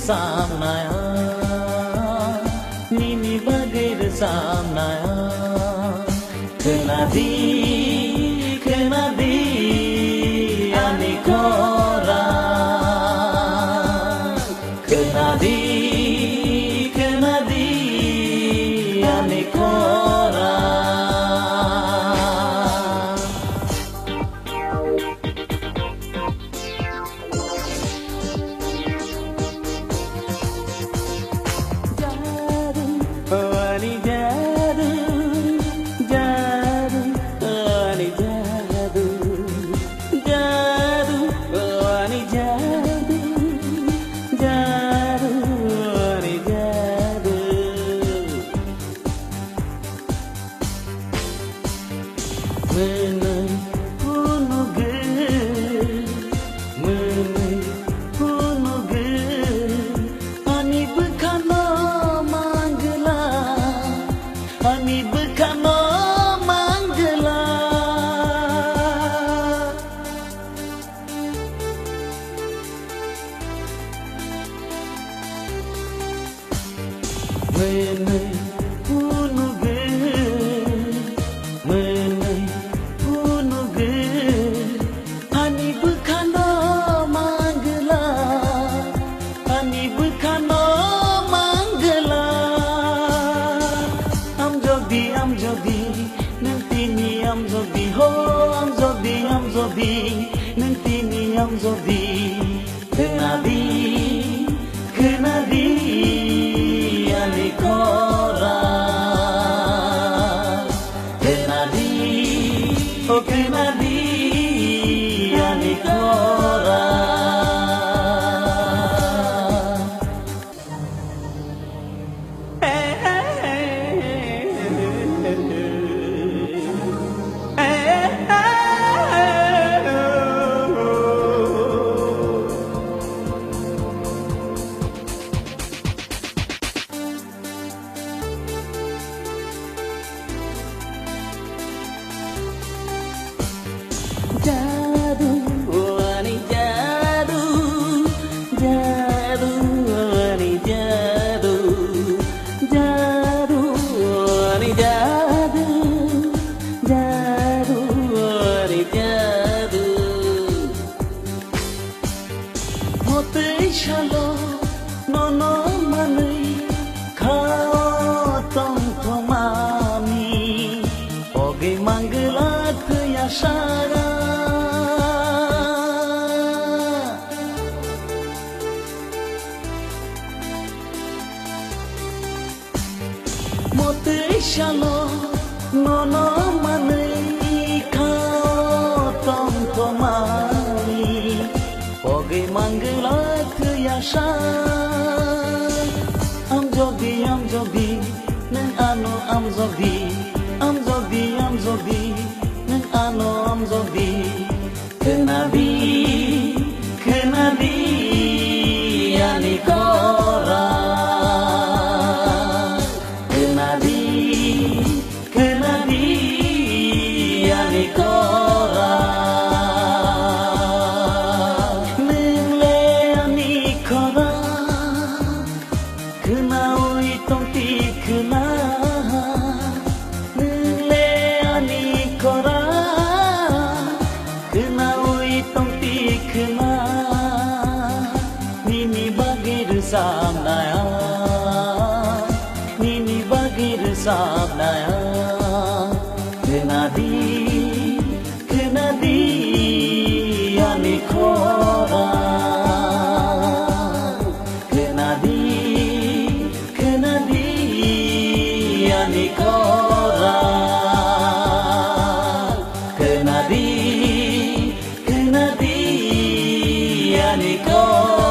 samnaya nini bagir samnaya kenadi ani kora kenadi ani kora kenadi ani kora kenadi oh kenadi ani kora Jadu, ani jadu, jadu, ani jadu, jadu, ani jadu, jadu, ani jadu. Mote chalo, nono manai, khatam thomami, oge manglat ya shara. Mote shalo nono manai khatam thomami oge manglat yasha am jodi nang ano am jodi nang ano am jodi kenadi ani kora ani kora nengle ani kora kenau itong ti kena nengle ani kora kenau itong ti kena nini bagir samnaya kenadi ani kora kenadi ani kora kenadi ani kora